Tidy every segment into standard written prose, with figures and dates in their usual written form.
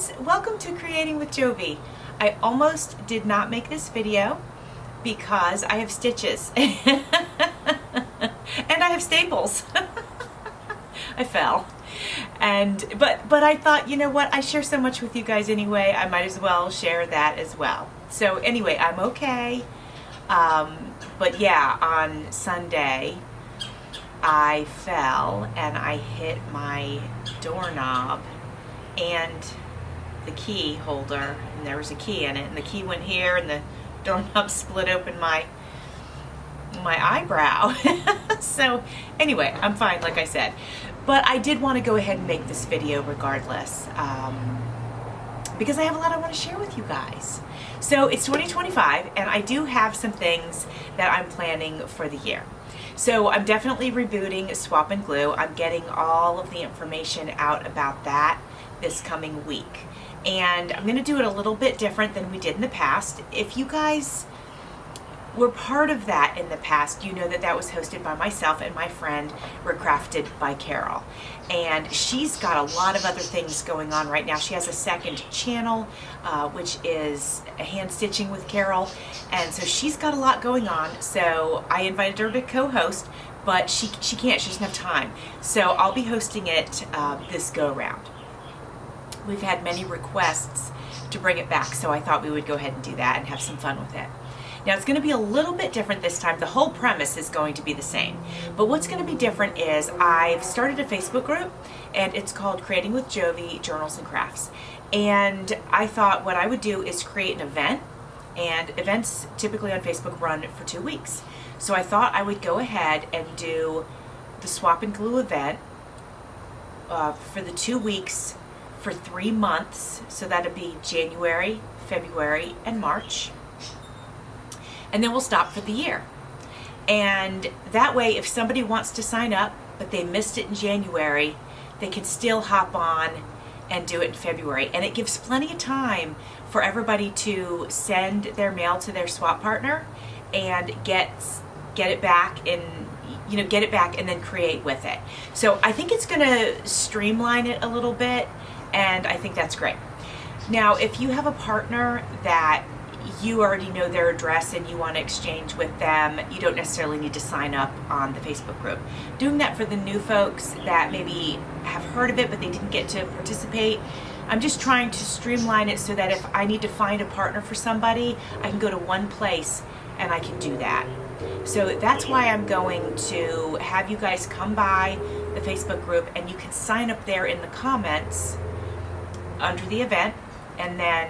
friends, welcome to Creating with Jovi. I almost did not make this video because I have stitches and I have staples. I fell. But I thought, you know what, I share so much with you guys anyway, I might as well share that as well. So anyway, I'm okay. But yeah, on Sunday I fell and I hit my doorknob and the key holder, and there was a key in it, and the key went here and the doorknob split open my eyebrow. So anyway, I'm fine, like I said, but I did want to go ahead and make this video regardless, because I have a lot I want to share with you guys. So it's 2025 and I do have some things that I'm planning for the year. So I'm definitely rebooting Swap and Glue. I'm getting all of the information out about that this coming week. And I'm going to do it a little bit different than we did in the past. If you guys were part of that in the past, you know that that was hosted by myself and my friend, Recrafted by Carol. And she's got a lot of other things going on right now. She has a second channel, which is Hand Stitching with Carol. And so she's got a lot going on. So I invited her to co-host, but she can't, she doesn't have time. So I'll be hosting it this go around. We've had many requests to bring it back, so I thought we would go ahead and do that and have some fun with it. Now it's going to be a little bit different this time. The whole premise is going to be the same, but what's going to be different is I've started a Facebook group and it's called Creating with Jovi Journals and Crafts. And I thought what I would do is create an event, and events typically on Facebook run for 2 weeks. So I thought I would go ahead and do the Swap and Glue event for the 2 weeks for 3 months. So that'd be January, February, and March. And then we'll stop for the year. And that way, if somebody wants to sign up, but they missed it in January, they can still hop on and do it in February. And it gives plenty of time for everybody to send their mail to their swap partner and get it back and get it back and then create with it. So I think it's gonna streamline it a little bit, and I think that's great. Now, if you have a partner that you already know their address and you want to exchange with them, you don't necessarily need to sign up on the Facebook group. Doing that for the new folks that maybe have heard of it but they didn't get to participate, I'm just trying to streamline it so that if I need to find a partner for somebody, I can go to one place and I can do that. So that's why I'm going to have you guys come by the Facebook group, and you can sign up there in the comments under the event, and then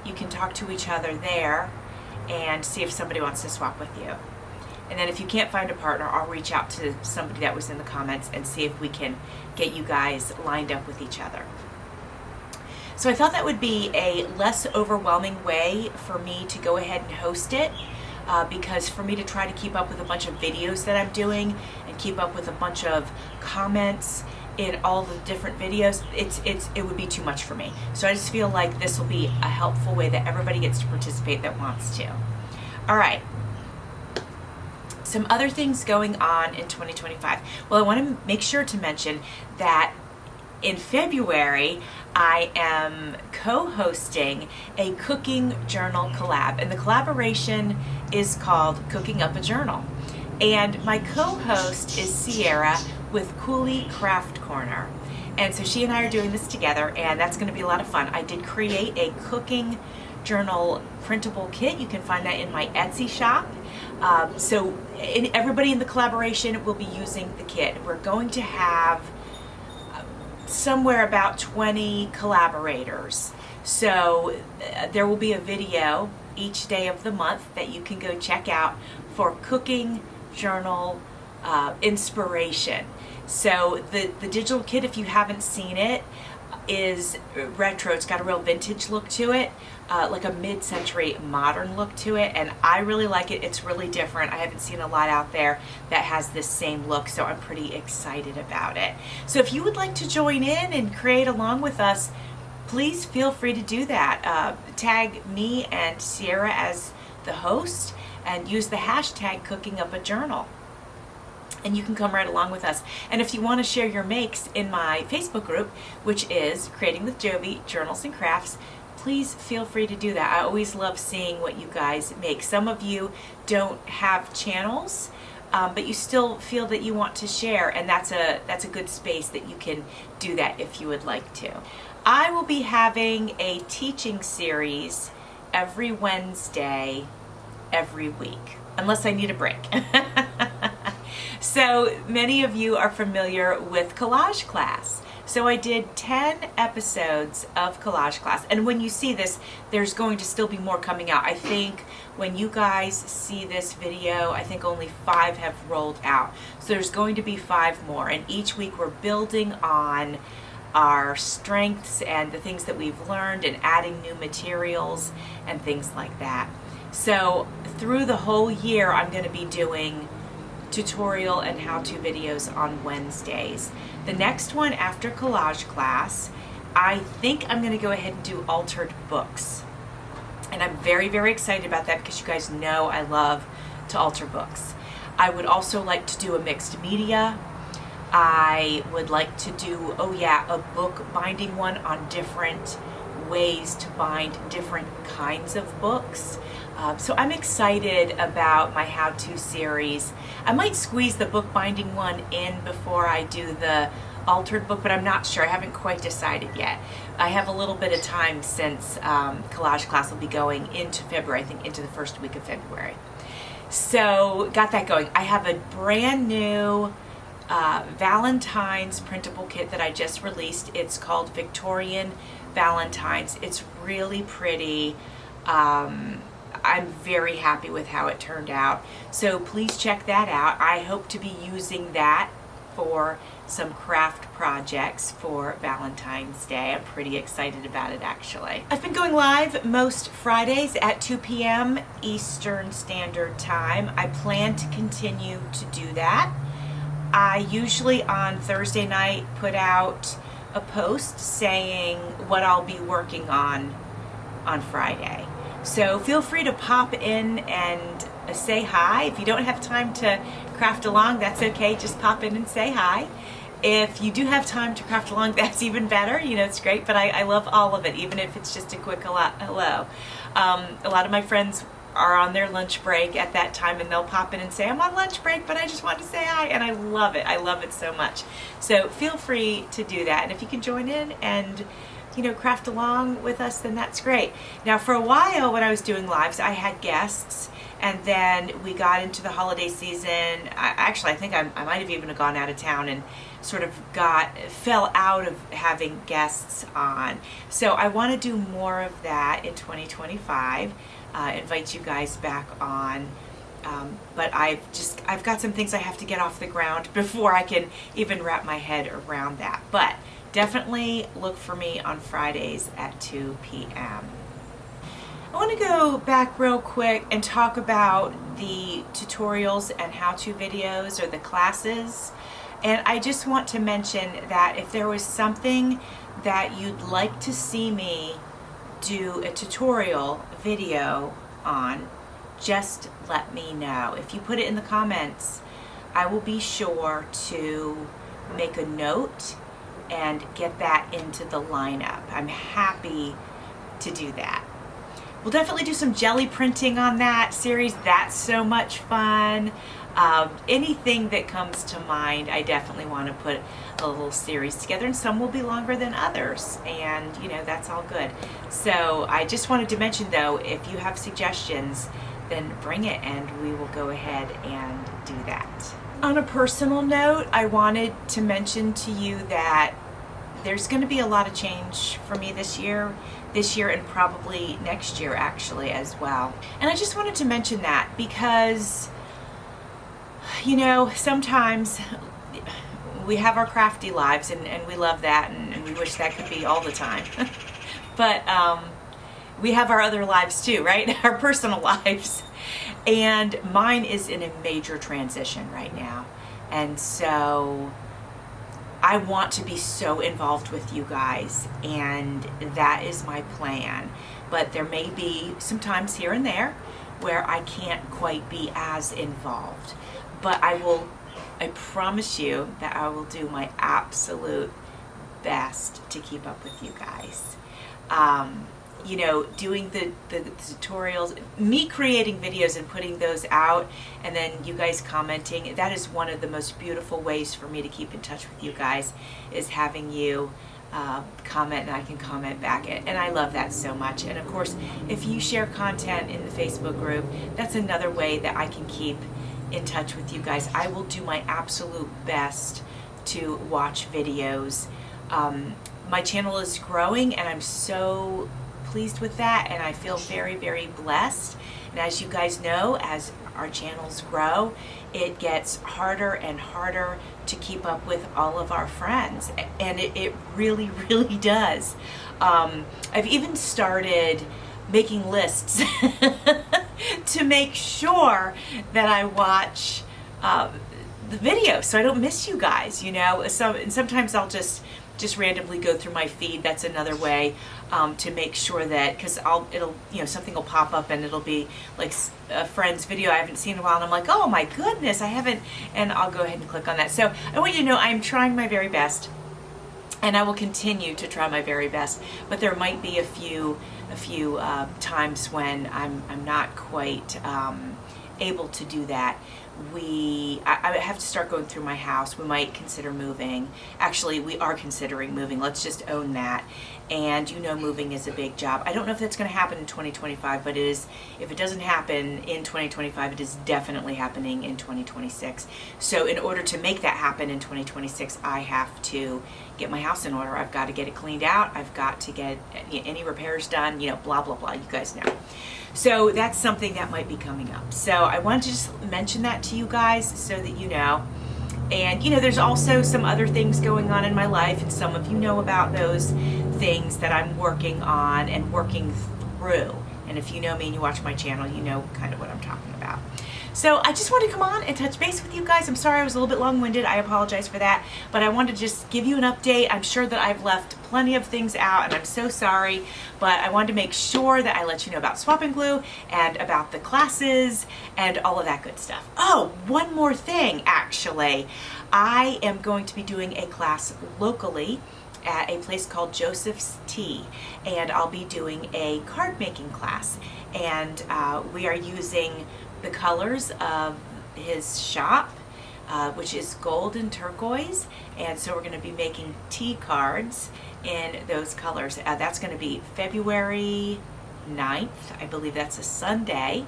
you can talk to each other there and see if somebody wants to swap with you. And then if you can't find a partner, I'll reach out to somebody that was in the comments and see if we can get you guys lined up with each other. So I thought that would be a less overwhelming way for me to go ahead and host it, because for me to try to keep up with a bunch of videos that I'm doing and keep up with a bunch of comments in all the different videos, it would be too much for me. So I just feel like this will be a helpful way that everybody gets to participate that wants to. All right. Some other things going on in 2025. Well, I want to make sure to mention that in February, I am co-hosting a cooking journal collab, and the collaboration is called Cooking Up a Journal. And my co-host is Sierra with Cooley Craft Corner. And so she and I are doing this together, and that's going to be a lot of fun. I did create a cooking journal printable kit. You can find that in my Etsy shop. So everybody in the collaboration will be using the kit. We're going to have somewhere about 20 collaborators. So there will be a video each day of the month that you can go check out for cooking journal inspiration. So the digital kit, if you haven't seen it, is retro. It's got a real vintage look to it, like a mid-century modern look to it, and I really like it. It's really different. I haven't seen a lot out there that has this same look, so I'm pretty excited about it. So if you would like to join in and create along with us, please feel free to do that. Tag me and Sierra as the host and use the hashtag Cooking Up a Journal. and you can come right along with us. And if you want to share your makes in my Facebook group, which is Creating with Jovi, Journals and Crafts, please feel free to do that. I always love seeing what you guys make. Some of you don't have channels, but you still feel that you want to share, and that's a good space that you can do that if you would like to. I will be having a teaching series every Wednesday, every week, unless I need a break. So many of you are familiar with Collage Class. So I did 10 episodes of Collage Class, and when you see this, there's going to still be more coming out. I think when you guys see this video, I think only 5 have rolled out. So there's going to be 5 more, and each week we're building on our strengths and the things that we've learned and adding new materials and things like that. So through the whole year, I'm going to be doing tutorial and how-to videos on Wednesdays. The next one after Collage Class, I think I'm going to go ahead and do altered books. And I'm very, very excited about that because you guys know I love to alter books. I would also like to do a mixed media. I would like to do, a book binding one on different ways to bind different kinds of books. So I'm excited about my how-to series. I might squeeze the bookbinding one in before I do the altered book, but I'm not sure. I haven't quite decided yet. I have a little bit of time since Collage Class will be going into February, I think into the first week of February. So got that going. I have a brand new Valentine's printable kit that I just released. It's called Victorian Valentine's. It's really pretty. I'm very happy with how it turned out. So please check that out. I hope to be using that for some craft projects for Valentine's Day. I'm pretty excited about it, actually. I've been going live most Fridays at 2 p.m. Eastern Standard Time. I plan to continue to do that. I usually on Thursday night put out a post saying what I'll be working on Friday. So feel free to pop in and say hi. If you don't have time to craft along, that's okay. Just pop in and say hi. If you do have time to craft along, that's even better. You know, it's great, but I love all of it, even if it's just a quick hello. A lot of my friends are on their lunch break at that time, and they'll pop in and say, I'm on lunch break, but I just want to say hi, and I love it. I love it so much. So feel free to do that, and if you can join in and craft along with us, then that's great. Now, for a while when I was doing lives, I had guests, and then we got into the holiday season. I think I might have even gone out of town and sort of fell out of having guests on. So I want to do more of that in 2025. Invite you guys back on. But I've got some things I have to get off the ground before I can even wrap my head around that. But definitely look for me on Fridays at 2 p.m. I want to go back real quick and talk about the tutorials and how-to videos or the classes. And I just want to mention that if there was something that you'd like to see me do a tutorial video on, just let me know. If you put it in the comments, I will be sure to make a note and get that into the lineup. I'm happy to do that. We'll definitely do some jelly printing on that series. That's so much fun. Anything that comes to mind, I definitely want to put a little series together, and some will be longer than others, and that's all good. So I just wanted to mention, though, if you have suggestions, then bring it and we will go ahead and do that. On a personal note, I wanted to mention to you that there's going to be a lot of change for me this year and probably next year actually as well. And I just wanted to mention that because sometimes we have our crafty lives and we love that and we wish that could be all the time. But we have our other lives too, right? Our personal lives. And mine is in a major transition right now. And so I want to be so involved with you guys, and that is my plan. But there may be some times here and there where I can't quite be as involved. But I will I promise you that I will do my absolute best to keep up with you guys. You know, doing the tutorials, me creating videos and putting those out, and then you guys commenting, that is one of the most beautiful ways for me to keep in touch with you guys, is having you comment and I can comment back. And I love that so much. And of course, if you share content in the Facebook group, that's another way that I can keep in touch with you guys. I will do my absolute best to watch videos. My channel is growing and I'm so pleased with that, and I feel very, very blessed. And as you guys know, as our channels grow, it gets harder and harder to keep up with all of our friends, and it really, really does. I've even started making lists to make sure that I watch the video so I don't miss you guys, you know. And sometimes I'll just randomly go through my feed. That's another way to make sure that, because it'll, you know, something will pop up and it'll be like a friend's video I haven't seen in a while, and I'm like, oh my goodness, I haven't, and I'll go ahead and click on that. So I want you to know I'm trying my very best, and I will continue to try my very best. But there might be a few times when I'm not quite able to do that. I have to start going through my house. We might consider moving. Actually, we are considering moving. Let's just own that. And you know, moving is a big job. I don't know if that's going to happen in 2025, but it is. If it doesn't happen in 2025, it is definitely happening in 2026. So in order to make that happen in 2026, I have to get my house in order. I've got to get it cleaned out. I've got to get any repairs done, you know, blah, blah, blah. You guys know. So that's something that might be coming up. So I wanted to just mention that to you guys so that you know. And, you know, there's also some other things going on in my life, and some of you know about those things that I'm working on and working through. And if you know me and you watch my channel, you know kind of what I'm talking about. So I just wanted to come on and touch base with you guys. I'm sorry I was a little bit long-winded. I apologize for that. But I wanted to just give you an update. I'm sure that I've left plenty of things out, and I'm so sorry. But I wanted to make sure that I let you know about Swap and Glue and about the classes and all of that good stuff. Oh, one more thing, actually. I am going to be doing a class locally at a place called Joseph's Tea, and I'll be doing a card making class. And we are using the colors of his shop, which is gold and turquoise, and so we're going to be making tea cards in those colors. That's going to be February 9th, I believe that's a Sunday,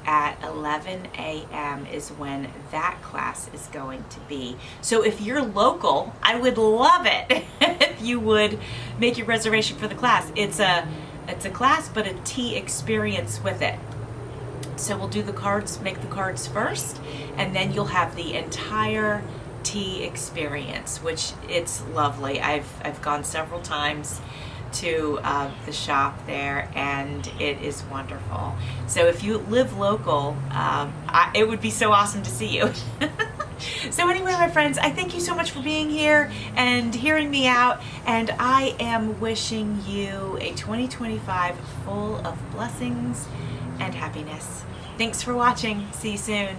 at 11 a.m. is when that class is going to be. So if you're local, I would love it if you would make your reservation for the class. It's a class, but a tea experience with it. So we'll do the cards, make the cards first, and then you'll have the entire tea experience, which it's lovely. I've gone several times to the shop there, and it is wonderful. So if you live local, it would be so awesome to see you. So anyway, my friends, I thank you so much for being here and hearing me out, and I am wishing you a 2025 full of blessings and happiness. Thanks for watching. See you soon.